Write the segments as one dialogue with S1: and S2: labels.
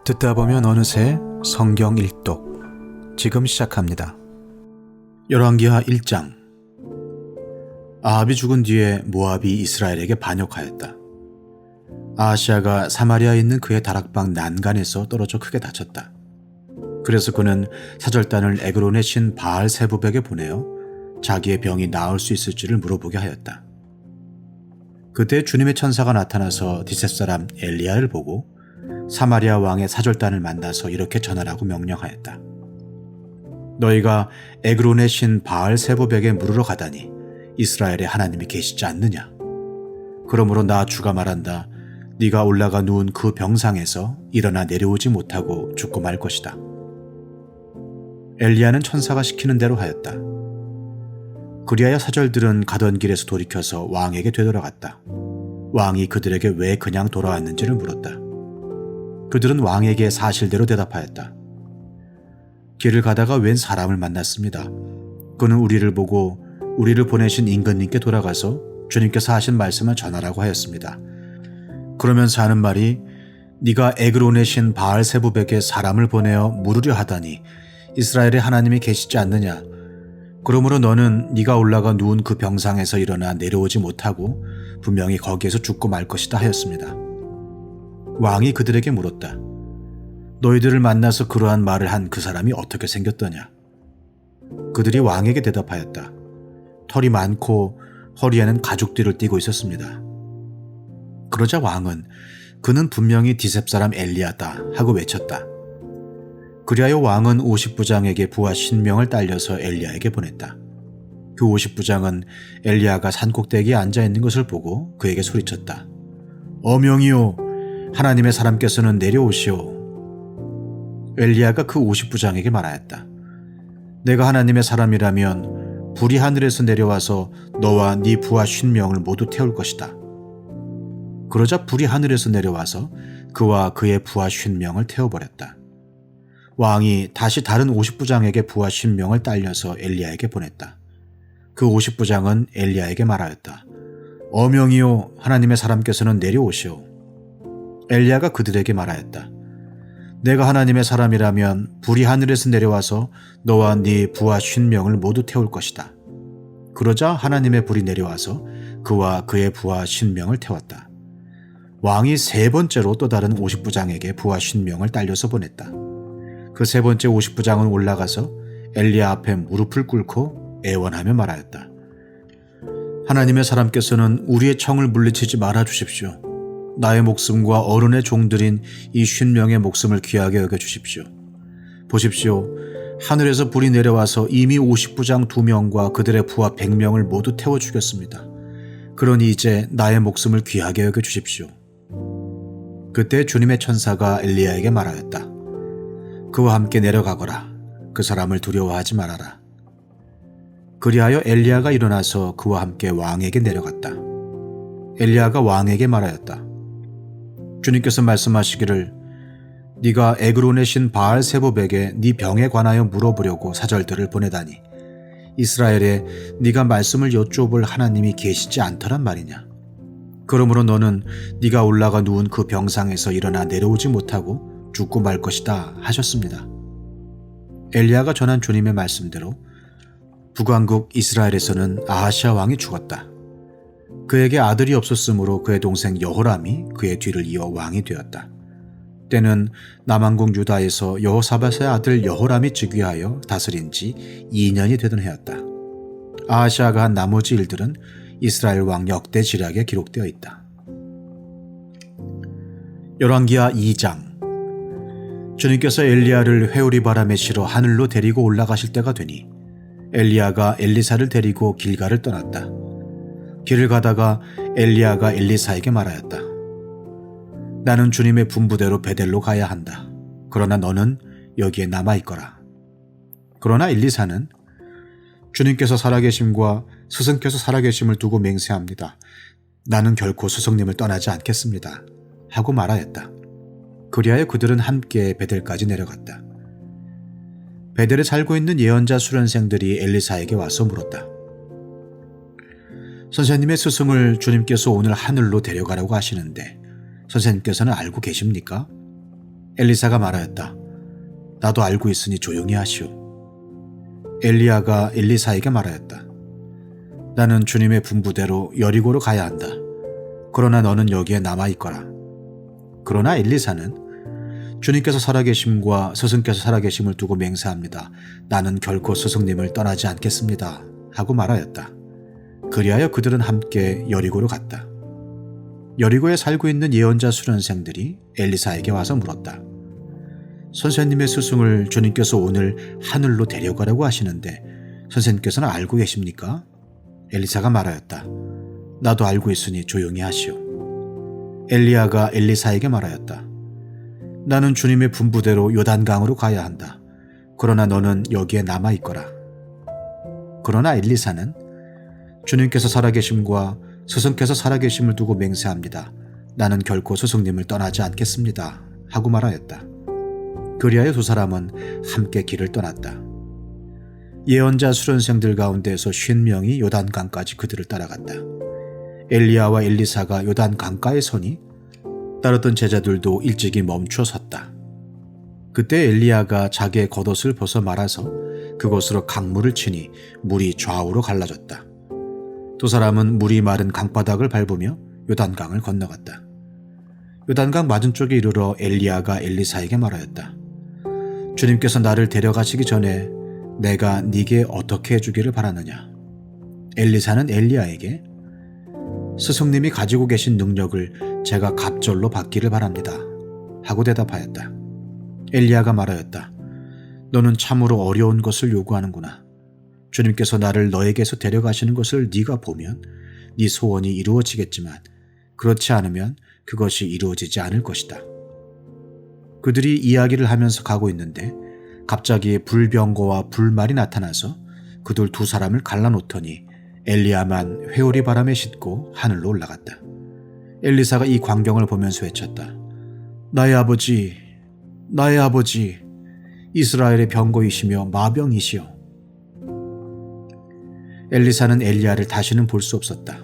S1: 듣다 보면 어느새 성경 일독 지금 시작합니다. 열왕기하 1장. 아합이 죽은 뒤에 모압이 이스라엘에게 반역하였다. 아하시아가 사마리아에 있는 그의 다락방 난간에서 떨어져 크게 다쳤다. 그래서 그는 사절단을 에그론의 신 바알 세부백에 보내어 자기의 병이 나을 수 있을지를 물어보게 하였다. 그때 주님의 천사가 나타나서 디셉 사람 엘리야를 보고 사마리아 왕의 사절단을 만나서 이렇게 전하라고 명령하였다. 너희가 에그론의 신 바알 세부백에 물으러 가다니 이스라엘에 하나님이 계시지 않느냐? 그러므로 나 주가 말한다. 네가 올라가 누운 그 병상에서 일어나 내려오지 못하고 죽고 말 것이다. 엘리야는 천사가 시키는 대로 하였다. 그리하여 사절들은 가던 길에서 돌이켜서 왕에게 되돌아갔다. 왕이 그들에게 왜 그냥 돌아왔는지를 물었다. 그들은 왕에게 사실대로 대답하였다. 길을 가다가 웬 사람을 만났습니다. 그는 우리를 보고 우리를 보내신 임금님께 돌아가서 주님께서 하신 말씀을 전하라고 하였습니다. 그러면서 하는 말이 네가 에그론의 신 바알 세부백에 사람을 보내어 물으려 하다니 이스라엘에 하나님이 계시지 않느냐? 그러므로 너는 네가 올라가 누운 그 병상에서 일어나 내려오지 못하고 분명히 거기에서 죽고 말 것이다 하였습니다. 왕이 그들에게 물었다. 너희들을 만나서 그러한 말을 한 그 사람이 어떻게 생겼더냐? 그들이 왕에게 대답하였다. 털이 많고 허리에는 가죽띠를 띠고 있었습니다. 그러자 왕은 그는 분명히 디셉 사람 엘리야다 하고 외쳤다. 그리하여 왕은 50부장에게 부하 신명을 딸려서 엘리야에게 보냈다. 그 50부장은 엘리야가 산꼭대기에 앉아있는 것을 보고 그에게 소리쳤다. 어명이요, 하나님의 사람께서는 내려오시오. 엘리야가 그 50부장에게 말하였다. 내가 하나님의 사람이라면 불이 하늘에서 내려와서 너와 네 부하 50명을 모두 태울 것이다. 그러자 불이 하늘에서 내려와서 그와 그의 부하 50명을 태워버렸다. 왕이 다시 다른 50부장에게 부하 50명을 딸려서 엘리야에게 보냈다. 그 50부장은 엘리야에게 말하였다. 어명이요, 하나님의 사람께서는 내려오시오. 엘리야가 그들에게 말하였다. 내가 하나님의 사람이라면 불이 하늘에서 내려와서 너와 네 부하 50명을 모두 태울 것이다. 그러자 하나님의 불이 내려와서 그와 그의 부하 50명을 태웠다. 왕이 세 번째로 또 다른 50부장에게 부하 50명을 딸려서 보냈다. 그 세 번째 50부장은 올라가서 엘리야 앞에 무릎을 꿇고 애원하며 말하였다. 하나님의 사람께서는 우리의 청을 물리치지 말아 주십시오. 나의 목숨과 어른의 종들인 이 50명의 목숨을 귀하게 여겨주십시오. 보십시오. 하늘에서 불이 내려와서 이미 50부장 2명과 그들의 부하 100명을 모두 태워 죽였습니다. 그러니 이제 나의 목숨을 귀하게 여겨주십시오. 그때 주님의 천사가 엘리야에게 말하였다. 그와 함께 내려가거라. 그 사람을 두려워하지 말아라. 그리하여 엘리야가 일어나서 그와 함께 왕에게 내려갔다. 엘리야가 왕에게 말하였다. 주님께서 말씀하시기를 네가 에그론의 신 바알 세부백에 네 병에 관하여 물어보려고 사절들을 보내다니 이스라엘에 네가 말씀을 여쭈어볼 하나님이 계시지 않더란 말이냐. 그러므로 너는 네가 올라가 누운 그 병상에서 일어나 내려오지 못하고 죽고 말 것이다 하셨습니다. 엘리야가 전한 주님의 말씀대로 북왕국 이스라엘에서는 아하시아 왕이 죽었다. 그에게 아들이 없었으므로 그의 동생 여호람이 그의 뒤를 이어 왕이 되었다. 때는 남왕국 유다에서 여호사밧의 아들 여호람이 즉위하여 다스린 지 2년이 되던 해였다. 아하시아가 한 나머지 일들은 이스라엘 왕 역대 지략에 기록되어 있다. 열왕기하 2장. 주님께서 엘리야를 회오리 바람에 실어 하늘로 데리고 올라가실 때가 되니 엘리야가 엘리사를 데리고 길갈을 떠났다. 길을 가다가 엘리야가 엘리사에게 말하였다. 나는 주님의 분부대로 베델로 가야 한다. 그러나 너는 여기에 남아있거라. 그러나 엘리사는 주님께서 살아계심과 스승께서 살아계심을 두고 맹세합니다. 나는 결코 스승님을 떠나지 않겠습니다. 하고 말하였다. 그리하여 그들은 함께 베델까지 내려갔다. 베델에 살고 있는 예언자 수련생들이 엘리사에게 와서 물었다. 선생님의 스승을 주님께서 오늘 하늘로 데려가라고 하시는데 선생님께서는 알고 계십니까? 엘리사가 말하였다. 나도 알고 있으니 조용히 하시오. 엘리야가 엘리사에게 말하였다. 나는 주님의 분부대로 여리고로 가야 한다. 그러나 너는 여기에 남아있거라. 그러나 엘리사는 주님께서 살아계심과 스승께서 살아계심을 두고 맹세합니다. 나는 결코 스승님을 떠나지 않겠습니다. 하고 말하였다. 그리하여 그들은 함께 여리고로 갔다. 여리고에 살고 있는 예언자 수련생들이 엘리사에게 와서 물었다. 선생님의 스승을 주님께서 오늘 하늘로 데려가라고 하시는데 선생님께서는 알고 계십니까? 엘리사가 말하였다. 나도 알고 있으니 조용히 하시오. 엘리야가 엘리사에게 말하였다. 나는 주님의 분부대로 요단강으로 가야 한다. 그러나 너는 여기에 남아있거라. 그러나 엘리사는 주님께서 살아계심과 스승께서 살아계심을 두고 맹세합니다. 나는 결코 스승님을 떠나지 않겠습니다. 하고 말하였다. 그리하여 두 사람은 함께 길을 떠났다. 예언자 수련생들 가운데서 50명이 요단강까지 그들을 따라갔다. 엘리야와 엘리사가 요단강가에 서니 따랐던 제자들도 일찍이 멈춰 섰다. 그때 엘리야가 자기의 겉옷을 벗어 말아서 그곳으로 강물을 치니 물이 좌우로 갈라졌다. 두 사람은 물이 마른 강바닥을 밟으며 요단강을 건너갔다. 요단강 맞은쪽에 이르러 엘리야가 엘리사에게 말하였다. 주님께서 나를 데려가시기 전에 내가 네게 어떻게 해주기를 바라느냐. 엘리사는 엘리야에게 스승님이 가지고 계신 능력을 제가 갑절로 받기를 바랍니다. 하고 대답하였다. 엘리야가 말하였다. 너는 참으로 어려운 것을 요구하는구나. 주님께서 나를 너에게서 데려가시는 것을 네가 보면 네 소원이 이루어지겠지만 그렇지 않으면 그것이 이루어지지 않을 것이다. 그들이 이야기를 하면서 가고 있는데 갑자기 불병거와 불말이 나타나서 그들 두 사람을 갈라놓더니 엘리야만 회오리 바람에 싣고 하늘로 올라갔다. 엘리사가 이 광경을 보면서 외쳤다. 나의 아버지, 나의 아버지, 이스라엘의 병거이시며 마병이시여. 엘리사는 엘리야를 다시는 볼 수 없었다.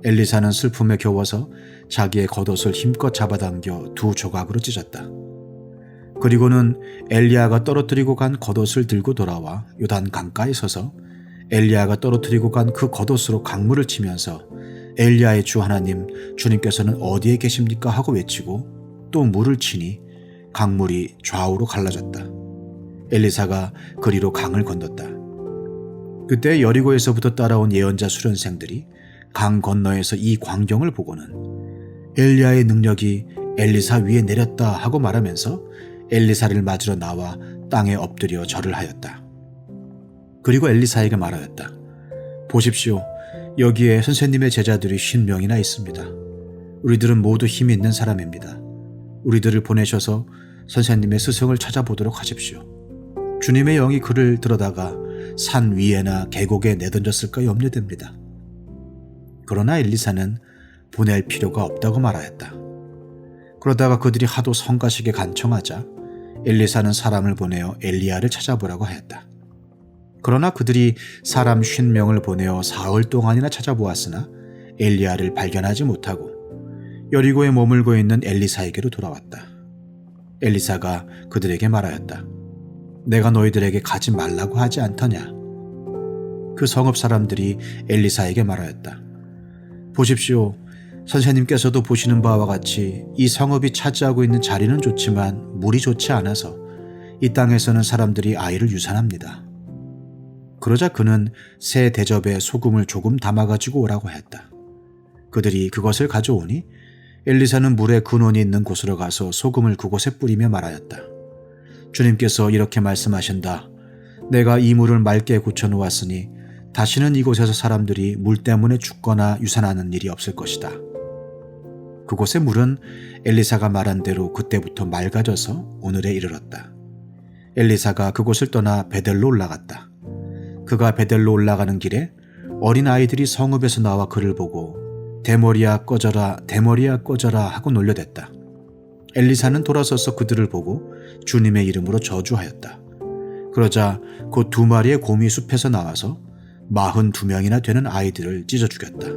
S1: 엘리사는 슬픔에 겨워서 자기의 겉옷을 힘껏 잡아당겨 두 조각으로 찢었다. 그리고는 엘리야가 떨어뜨리고 간 겉옷을 들고 돌아와 요단 강가에 서서 엘리야가 떨어뜨리고 간 그 겉옷으로 강물을 치면서 엘리야의 주 하나님, 주님께서는 어디에 계십니까? 하고 외치고 또 물을 치니 강물이 좌우로 갈라졌다. 엘리사가 그리로 강을 건넜다. 그때 여리고에서부터 따라온 예언자 수련생들이 강 건너에서 이 광경을 보고는 엘리야의 능력이 엘리사 위에 내렸다 하고 말하면서 엘리사를 맞으러 나와 땅에 엎드려 절을 하였다. 그리고 엘리사에게 말하였다. 보십시오. 여기에 선생님의 제자들이 50명이나 있습니다. 우리들은 모두 힘이 있는 사람입니다. 우리들을 보내셔서 선생님의 스승을 찾아보도록 하십시오. 주님의 영이 그를 들어다가 산 위에나 계곡에 내던졌을까 염려됩니다. 그러나 엘리사는 보낼 필요가 없다고 말하였다. 그러다가 그들이 하도 성가시게 간청하자 엘리사는 사람을 보내어 엘리야를 찾아보라고 하였다. 그러나 그들이 사람 50명을 보내어 사흘 동안이나 찾아보았으나 엘리야를 발견하지 못하고 여리고에 머물고 있는 엘리사에게로 돌아왔다. 엘리사가 그들에게 말하였다. 내가 너희들에게 가지 말라고 하지 않더냐. 그 성읍 사람들이 엘리사에게 말하였다. 보십시오. 선생님께서도 보시는 바와 같이 이 성읍이 차지하고 있는 자리는 좋지만 물이 좋지 않아서 이 땅에서는 사람들이 아이를 유산합니다. 그러자 그는 새 대접에 소금을 조금 담아가지고 오라고 했다. 그들이 그것을 가져오니 엘리사는 물에 근원이 있는 곳으로 가서 소금을 그곳에 뿌리며 말하였다. 주님께서 이렇게 말씀하신다. 내가 이 물을 맑게 고쳐놓았으니 다시는 이곳에서 사람들이 물 때문에 죽거나 유산하는 일이 없을 것이다. 그곳의 물은 엘리사가 말한 대로 그때부터 맑아져서 오늘에 이르렀다. 엘리사가 그곳을 떠나 베델로 올라갔다. 그가 베델로 올라가는 길에 어린 아이들이 성읍에서 나와 그를 보고 대머리야 꺼져라, 대머리야 꺼져라 하고 놀려댔다. 엘리사는 돌아서서 그들을 보고 주님의 이름으로 저주하였다. 그러자 곧 2마리의 곰이 숲에서 나와서 42명이나 되는 아이들을 찢어 죽였다.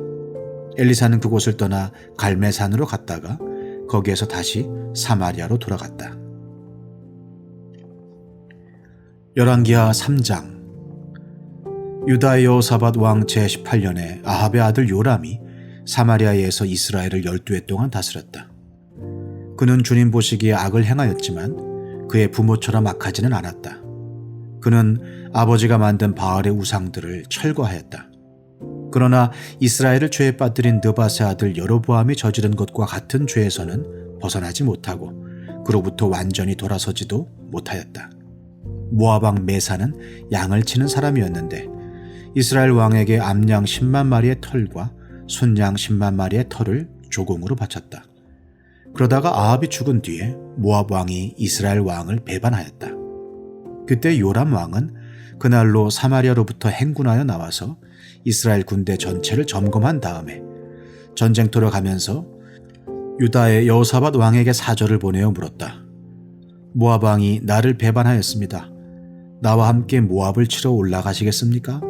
S1: 엘리사는 그곳을 떠나 갈멜산으로 갔다가 거기에서 다시 사마리아로 돌아갔다. 열왕기하 3장. 유다의 여호사밧 왕 제18년에 아합의 아들 요람이 사마리아에서 이스라엘을 12해 동안 다스렸다. 그는 주님 보시기에 악을 행하였지만 그의 부모처럼 악하지는 않았다. 그는 아버지가 만든 바알의 우상들을 철거하였다. 그러나 이스라엘을 죄에 빠뜨린 느밧의 아들 여로보암이 저지른 것과 같은 죄에서는 벗어나지 못하고 그로부터 완전히 돌아서지도 못하였다. 모압 왕 메사는 양을 치는 사람이었는데 이스라엘 왕에게 암양 10만 마리의 털과 순양 10만 마리의 털을 조공으로 바쳤다. 그러다가 아합이 죽은 뒤에 모압 왕이 이스라엘 왕을 배반하였다. 그때 요람 왕은 그날로 사마리아로부터 행군하여 나와서 이스라엘 군대 전체를 점검한 다음에 전쟁터로 가면서 유다의 여호사밧 왕에게 사절을 보내어 물었다. 모압 왕이 나를 배반하였습니다. 나와 함께 모압을 치러 올라가시겠습니까?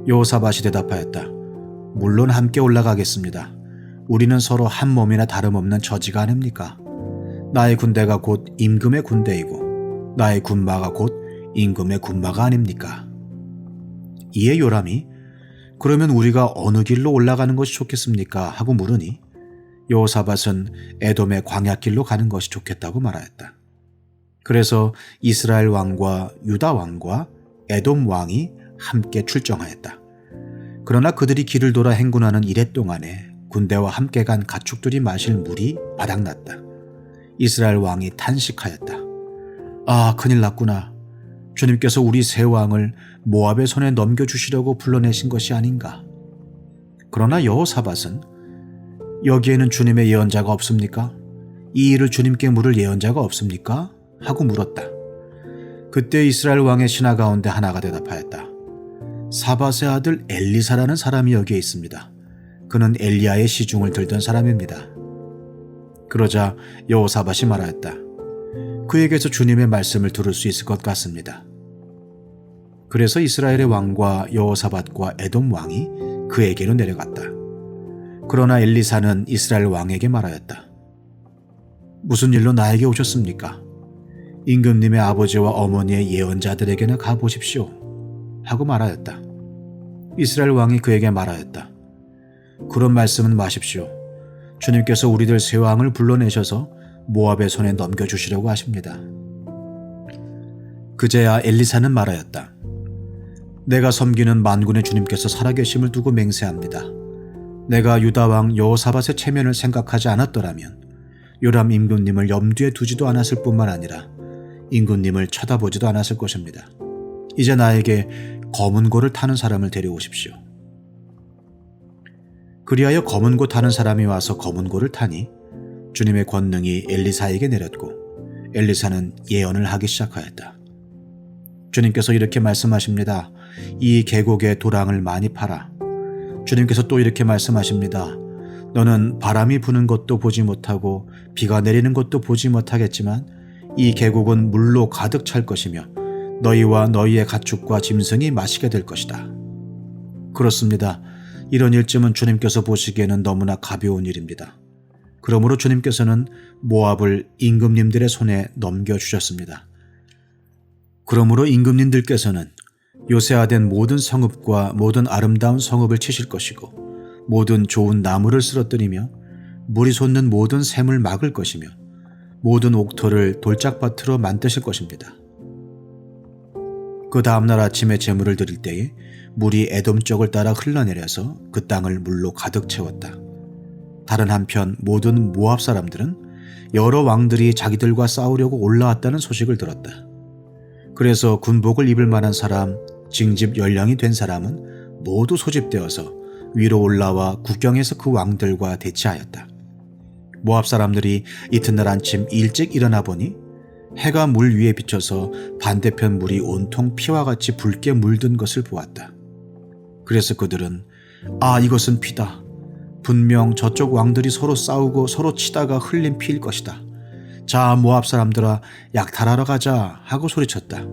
S1: 여호사밧이 대답하였다. 물론 함께 올라가겠습니다. 우리는 서로 한 몸이나 다름없는 처지가 아닙니까? 나의 군대가 곧 임금의 군대이고 나의 군마가 곧 임금의 군마가 아닙니까? 이에 요람이 그러면 우리가 어느 길로 올라가는 것이 좋겠습니까? 하고 물으니 여호사밧은 에돔의 광야길로 가는 것이 좋겠다고 말하였다. 그래서 이스라엘 왕과 유다 왕과 에돔 왕이 함께 출정하였다. 그러나 그들이 길을 돌아 행군하는 이래 동안에 군대와 함께 간 가축들이 마실 물이 바닥났다. 이스라엘 왕이 탄식하였다. 아, 큰일 났구나. 주님께서 우리 세 왕을 모압의 손에 넘겨주시려고 불러내신 것이 아닌가. 그러나 여호사밧은 여기에는 주님의 예언자가 없습니까? 이 일을 주님께 물을 예언자가 없습니까? 하고 물었다. 그때 이스라엘 왕의 신하 가운데 하나가 대답하였다. 사밧의 아들 엘리사라는 사람이 여기에 있습니다. 그는 엘리야의 시중을 들던 사람입니다. 그러자 여호사밧이 말하였다. 그에게서 주님의 말씀을 들을 수 있을 것 같습니다. 그래서 이스라엘의 왕과 여호사밧과 에돔 왕이 그에게로 내려갔다. 그러나 엘리사는 이스라엘 왕에게 말하였다. 무슨 일로 나에게 오셨습니까? 임금님의 아버지와 어머니의 예언자들에게나 가보십시오. 하고 말하였다. 이스라엘 왕이 그에게 말하였다. 그런 말씀은 마십시오. 주님께서 우리들 세 왕을 불러내셔서 모압의 손에 넘겨주시려고 하십니다. 그제야 엘리사는 말하였다. 내가 섬기는 만군의 주님께서 살아계심을 두고 맹세합니다. 내가 유다왕 여호사밧의 체면을 생각하지 않았더라면 요람 임금님을 염두에 두지도 않았을 뿐만 아니라 임금님을 쳐다보지도 않았을 것입니다. 이제 나에게 검은 고를 타는 사람을 데려오십시오. 그리하여 검은 고 타는 사람이 와서 검은 고를 타니 주님의 권능이 엘리사에게 내렸고 엘리사는 예언을 하기 시작하였다. 주님께서 이렇게 말씀하십니다. 이 계곡에 도랑을 많이 파라. 주님께서 또 이렇게 말씀하십니다. 너는 바람이 부는 것도 보지 못하고 비가 내리는 것도 보지 못하겠지만 이 계곡은 물로 가득 찰 것이며 너희와 너희의 가축과 짐승이 마시게 될 것이다. 그렇습니다. 이런 일쯤은 주님께서 보시기에는 너무나 가벼운 일입니다. 그러므로 주님께서는 모압을 임금님들의 손에 넘겨주셨습니다. 그러므로 임금님들께서는 요새화된 모든 성읍과 모든 아름다운 성읍을 치실 것이고 모든 좋은 나무를 쓰러뜨리며 물이 솟는 모든 샘을 막을 것이며 모든 옥토를 돌짝밭으로 만드실 것입니다. 그 다음날 아침에 제물을 드릴 때에 물이 에돔 쪽을 따라 흘러내려서 그 땅을 물로 가득 채웠다. 다른 한편 모든 모압 사람들은 여러 왕들이 자기들과 싸우려고 올라왔다는 소식을 들었다. 그래서 군복을 입을 만한 사람, 징집 연령이 된 사람은 모두 소집되어서 위로 올라와 국경에서 그 왕들과 대치하였다. 모압 사람들이 이튿날 아침 일찍 일어나 보니 해가 물 위에 비쳐서 반대편 물이 온통 피와 같이 붉게 물든 것을 보았다. 그래서 그들은 아, 이것은 피다. 분명 저쪽 왕들이 서로 싸우고 서로 치다가 흘린 피일 것이다. 자, 모압 사람들아, 약탈하러 가자 하고 소리쳤다.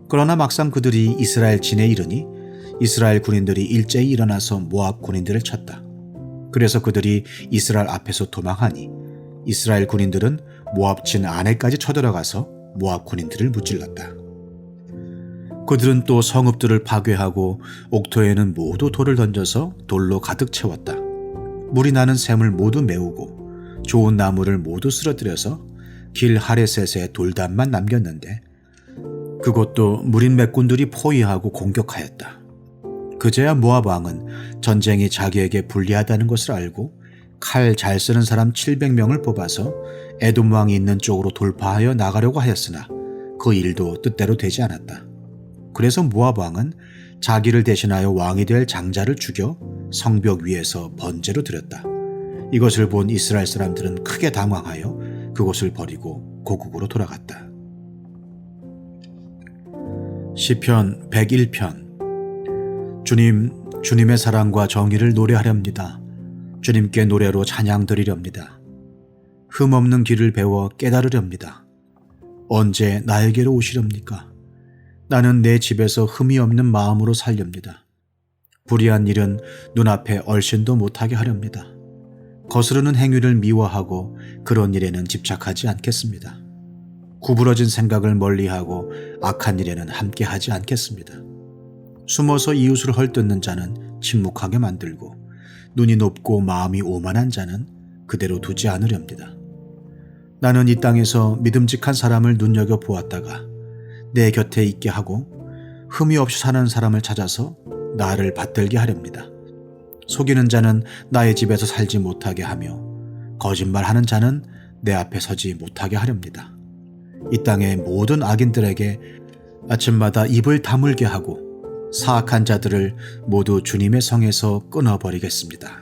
S1: 그러나 막상 그들이 이스라엘 진에 이르니 이스라엘 군인들이 일제히 일어나서 모압 군인들을 쳤다. 그래서 그들이 이스라엘 앞에서 도망하니 이스라엘 군인들은 모압 진 안에까지 쳐들어가서 모압 군인들을 무찔렀다. 그들은 또 성읍들을 파괴하고 옥토에는 모두 돌을 던져서 돌로 가득 채웠다. 물이 나는 샘을 모두 메우고 좋은 나무를 모두 쓰러뜨려서 길 하레셋에 돌담만 남겼는데 그것도 무린 맥군들이 포위하고 공격하였다. 그제야 모압 왕은 전쟁이 자기에게 불리하다는 것을 알고 칼 잘 쓰는 사람 700명을 뽑아서 에돔 왕이 있는 쪽으로 돌파하여 나가려고 하였으나 그 일도 뜻대로 되지 않았다. 그래서 모압 왕은 자기를 대신하여 왕이 될 장자를 죽여 성벽 위에서 번제로 드렸다. 이것을 본 이스라엘 사람들은 크게 당황하여 그곳을 버리고 고국으로 돌아갔다. 시편 101편. 주님의 사랑과 정의를 노래하렵니다. 주님께 노래로 찬양 드리렵니다. 흠없는 길을 배워 깨달으렵니다. 언제 나에게로 오시렵니까? 나는 내 집에서 흠이 없는 마음으로 살렵니다. 불의한 일은 눈앞에 얼씬도 못하게 하렵니다. 거스르는 행위를 미워하고 그런 일에는 집착하지 않겠습니다. 구부러진 생각을 멀리하고 악한 일에는 함께하지 않겠습니다. 숨어서 이웃을 헐뜯는 자는 침묵하게 만들고 눈이 높고 마음이 오만한 자는 그대로 두지 않으렵니다. 나는 이 땅에서 믿음직한 사람을 눈여겨보았다가 내 곁에 있게 하고 흠이 없이 사는 사람을 찾아서 나를 받들게 하렵니다. 속이는 자는 나의 집에서 살지 못하게 하며 거짓말하는 자는 내 앞에 서지 못하게 하렵니다. 이 땅의 모든 악인들에게 아침마다 입을 다물게 하고 사악한 자들을 모두 주님의 성에서 끊어버리겠습니다.